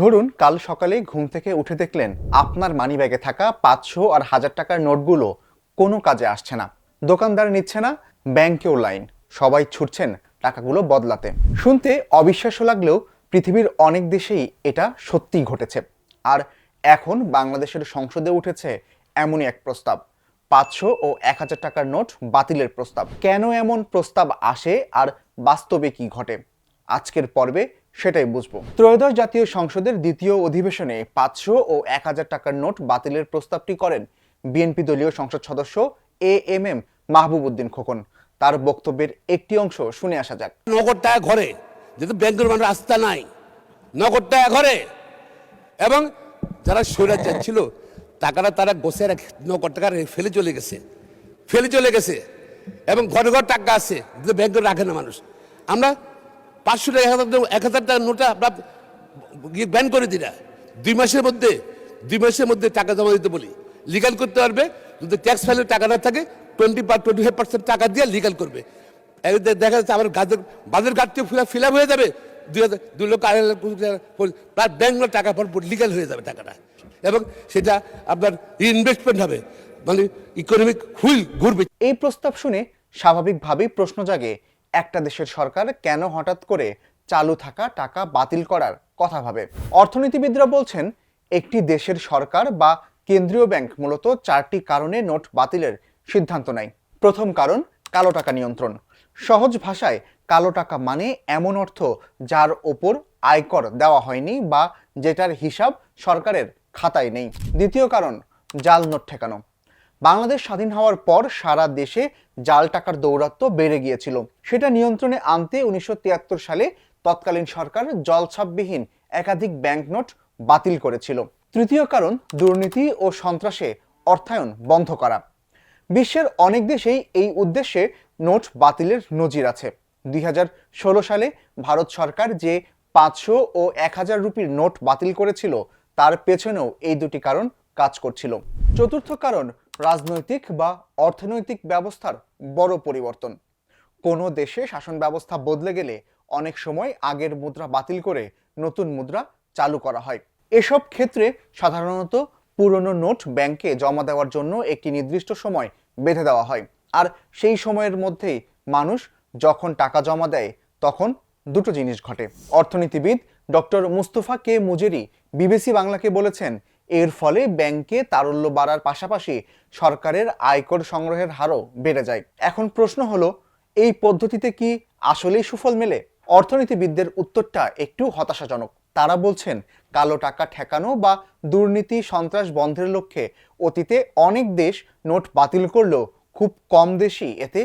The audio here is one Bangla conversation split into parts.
ধরুন কাল সকালে ঘুম থেকে উঠে দেখলেন আপনার মানিব্যাগে থাকা 500 আর 1000 টাকার নোটগুলো কোনো কাজে আসছে না। দোকানদার নিচ্ছে না, ব্যাংকেও লাইন, সবাই ছুটছেন টাকাগুলো বদলাতে। শুনতে অবিশ্বাস্য লাগলেও পৃথিবীর অনেক দেশেই এটা সত্যিই ঘটেছে। আর এখন বাংলাদেশের সংসদে উঠেছে এমনই এক প্রস্তাব, 500 ও 1000 টাকার নোট বাতিলের প্রস্তাব। কেন এমন প্রস্তাব আসে আর বাস্তবে কি ঘটে, আজকের পর্বে সেটাই বুঝবো। ত্রয়োদশ জাতীয় সংসদের দ্বিতীয় অধিবেশনে 500 ও 1000 টাকার নোট বাতিলের প্রস্তাবটি করেন বিএনপি দলীয় সংসদ সদস্য এএমএম মাহবুব উদ্দিন খোকন। তার বক্তব্যের একটি অংশ শুনে আসা যাক। নগদ টাকা ঘরে, যেহেতু ব্যাংকের মানুষ আস্থা নাই, নগদ টাকা ঘরে, এবং যারা স্বৈরাচার ছিল টাকাটা তারা গোছের নগদ টাকা ফেলে চলে গেছে এবং ঘরে ঘর টাকা আছে, ব্যাংকে রাখে না মানুষ। আমরা 500 টাকা 1000 টাকার নোটা আমরা ব্যান করে দিই না। 2 মাসের মধ্যে টাকা জমা দিতে বলি, লিগাল করতে পারবে। যদি ট্যাক্স ফাইলের টাকা না থাকে 20% টাকা দিয়ে লিগাল করবে। দেখা যাচ্ছে আমার বাজার ঘাটতে ফিল আপ হয়ে যাবে, 2 লক্ষ 2.5 লাখ প্রায় ব্যাংকের টাকা পর লিগাল হয়ে যাবে টাকাটা, এবং সেটা আপনার ইনভেস্টমেন্ট হবে, মানে ইকোনমিক হুইল ঘুরবে। এই প্রস্তাব শুনে স্বাভাবিকভাবেই প্রশ্ন জাগে, একটা দেশের সরকার কেন হঠাৎ করে চালু থাকা টাকা বাতিল করার কথা ভাবে? অর্থনীতিবিদরা বলছেন একটি দেশের সরকার বা কেন্দ্রীয় ব্যাংক মূলত 4টি কারণে নোট বাতিলের সিদ্ধান্ত নেয়। প্রথম কারণ কালো টাকা নিয়ন্ত্রণ। সহজ ভাষায় কালো টাকা মানে এমন অর্থ যার ওপর আয়কর দেওয়া হয়নি বা যেটার হিসাব সরকারের খাতায় নেই। দ্বিতীয় কারণ জাল নোট ঠেকানো। বাংলাদেশ স্বাধীন হওয়ার পর সারা দেশে জাল টাকার দৌরাত্ম্য বেড়ে গিয়েছিল। সেটা নিয়ন্ত্রণে আনতে 1973 সালে তৎকালীন সরকার জলছাপবিহীন একাধিক ব্যাংকনোট বাতিল করেছিল। তৃতীয় কারণ দুর্নীতি ও সন্ত্রাসে অর্থায়ন বন্ধ করা। বিশ্বের অনেক দেশেই এই উদ্দেশ্যে নোট বাতিলের নজির আছে। 2016 সালে ভারত সরকার যে 500 ও 1000 রুপির নোট বাতিল করেছিল, তার পেছনেও এই দুটি কারণ কাজ করছিল। চতুর্থ কারণ রাজনৈতিক বা অর্থনৈতিক ব্যবস্থার বড় পরিবর্তন। কোনো দেশে শাসন ব্যবস্থা বদলে গেলে অনেক সময় আগের মুদ্রা বাতিল করে নতুন মুদ্রা চালু করা হয়। এসব ক্ষেত্রে সাধারণত পুরনো নোট ব্যাংকে জমা দেওয়ার জন্য একটি নির্দিষ্ট সময় বেঁধে দেওয়া হয়, আর সেই সময়ের মধ্যেই মানুষ যখন টাকা জমা দেয় তখন দুটো জিনিস ঘটে। অর্থনীতিবিদ ডক্টর মুস্তফা কে মুজেরি বিবিসি বাংলাকে বলেছেন, এর ফলে ব্যাংকে তারল্য বাড়ার পাশাপাশি সরকারের আয়কর সংগ্রহের হারও বেড়ে যায়। এখন প্রশ্ন হলো, এই পদ্ধতিতে কি আসলেই সুফল মেলে? অর্থনীতিবিদদের উত্তরটা একটু হতাশাজনক। তারা বলছেন কালো টাকা ঠেকানো বা দুর্নীতি সন্ত্রাস বন্ধের লক্ষ্যে অতীতে অনেক দেশ নোট বাতিল করলেও খুব কম দেশই এতে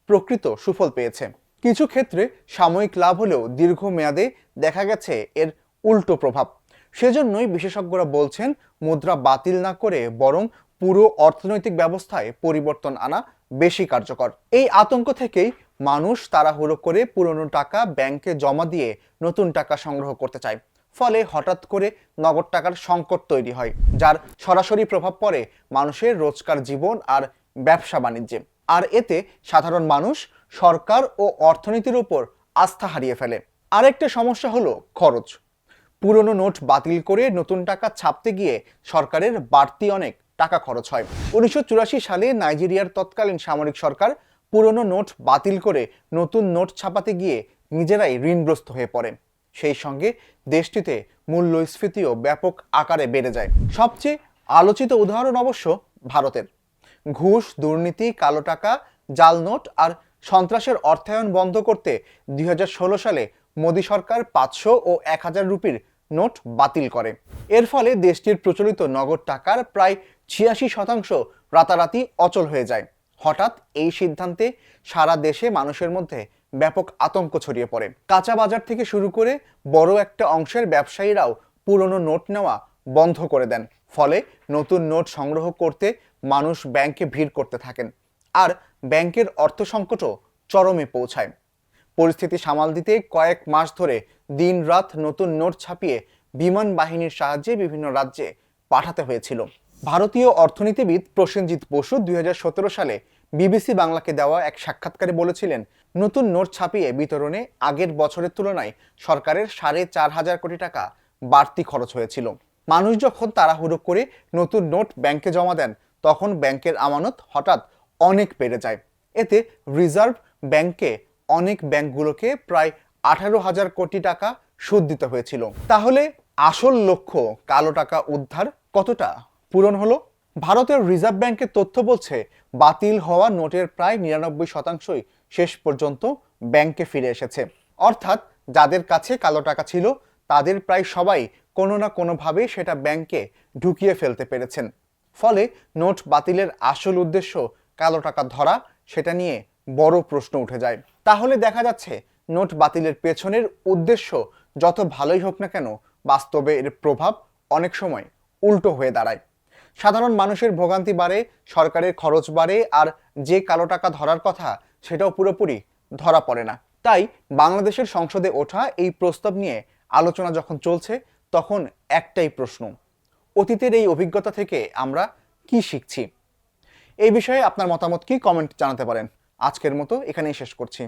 প্রকৃত সুফল পেয়েছে। কিছু ক্ষেত্রে সাময়িক লাভ হলেও দীর্ঘমেয়াদে দেখা গেছে এর উল্টো প্রভাব। সেজন্যই বিশেষজ্ঞরা বলছেন মুদ্রা বাতিল না করে বরং পুরো অর্থনৈতিক ব্যবস্থায় পরিবর্তন আনা বেশি কার্যকর। এই আতঙ্ক থেকেই মানুষ তাড়াহুড়ো করে পুরনো টাকা ব্যাংকে জমা দিয়ে নতুন টাকা সংগ্রহ করতে চায়। ফলে হঠাৎ করে নগদ টাকার সংকট তৈরি হয়, যার সরাসরি প্রভাব পড়ে মানুষের রোজকার জীবন আর ব্যবসা বাণিজ্যে। আর এতে সাধারণ মানুষ সরকার ও অর্থনীতির উপর আস্থা হারিয়ে ফেলে। আরেকটা সমস্যা হলো খরচ। পুরনো নোট বাতিল করে নতুন টাকা ছাপতে গিয়ে সরকারের বাড়তি অনেক টাকা খরচ হয়। 1984 সালে নাইজেরিয়ার তৎকালীন সামরিক সরকার পুরনো নোট বাতিল করে নতুন নোট ছাপাতে গিয়ে নিজেরাই ঋণগ্রস্ত হয়ে পড়ে। সেই সঙ্গে দেশটিতে মূল্যস্ফীতিও ব্যাপক আকারে বেড়ে যায়। সবচেয়ে আলোচিত উদাহরণ অবশ্য ভারতের। ঘুষ, দুর্নীতি, কালো টাকা, জাল নোট আর সন্ত্রাসের অর্থায়ন বন্ধ করতে 2016 সালে মোদী সরকার 500 ও 1000 রুপির নোট বাতিল করে। এর ফলে দেশটির প্রচলিত নগদ টাকার প্রায় 86% রাতারাতি অচল হয়ে যায়। হঠাৎ এই সিদ্ধান্তে সারা দেশে মানুষের মধ্যে ব্যাপক আতঙ্ক ছড়িয়ে পড়ে। কাঁচা বাজার থেকে শুরু করে বড় একটা অংশের ব্যবসায়ীরাও পুরনো নোট নেওয়া বন্ধ করে দেন। ফলে নতুন নোট সংগ্রহ করতে মানুষ ব্যাংকে ভিড় করতে থাকেন, আর ব্যাংকের অর্থ সংকটও চরমে পৌঁছায়। পরিস্থিতি সামাল দিতে কয়েক মাস ধরে দিনরাত নতুন নোট ছাপিয়ে বিমান বাহিনীর সাহায্যে বিভিন্ন রাজ্যে পাঠাতে হয়েছিল। ভারতীয় অর্থনীতিবিদ প্রসেনজিৎ বসু 2017 সালে বিবিসি বাংলাকে দেওয়া এক সাক্ষাৎকারে বলেছিলেন, নতুন নোট ছাপিয়ে বিতরণে আগের বছরের তুলনায় সরকারের 4,500 কোটি টাকা বাড়তি খরচ হয়েছিল। মানুষ যখন তাড়াহুড়ো করে নতুন নোট ব্যাংকে জমা দেন, তখন ব্যাংকের আমানত হঠাৎ অনেক বেড়ে যায়। এতে রিজার্ভ ব্যাংকে অনেক ব্যাংকগুলোকে প্রায় 18,000 কোটি টাকা সুদ দিতে হয়েছিল। তাহলে আসল লক্ষ্য কালো টাকা উদ্ধার কতটা পূরণ হলো? ভারতের রিজার্ভ ব্যাংকের তথ্য বলছে, বাতিল হওয়া নোটের প্রায় 99% শেষ পর্যন্ত ব্যাংকে ফিরে এসেছে। অর্থাৎ যাদের কাছে কালো টাকা ছিল তাদের প্রায় সবাই কোনো না কোনোভাবে সেটা ব্যাংকে ঢুকিয়ে ফেলতে পেরেছেন। ফলে নোট বাতিলের আসল উদ্দেশ্য কালো টাকা ধরা, সেটা নিয়ে বড় প্রশ্ন উঠে যায়। তাহলে দেখা যাচ্ছে নোট বাতিলের পেছনের উদ্দেশ্য যত ভালোই হোক না কেন, বাস্তবে এর প্রভাব অনেক সময় উল্টো হয়ে দাঁড়ায়। সাধারণ মানুষের ভোগান্তি বাড়ে, সরকারের খরচ বাড়ে, আর যে কালো টাকা ধরার কথা সেটাও পুরোপুরি ধরা পড়ে না। তাই বাংলাদেশের সংসদে ওঠা এই প্রস্তাব নিয়ে আলোচনা যখন চলছে, তখন একটাই প্রশ্ন, অতীতের এই অভিজ্ঞতা থেকে আমরা কি শিখছি? এই বিষয়ে আপনার মতামত কি, কমেন্ট জানাতে পারেন। আজকের মতো এখানেই শেষ করছি।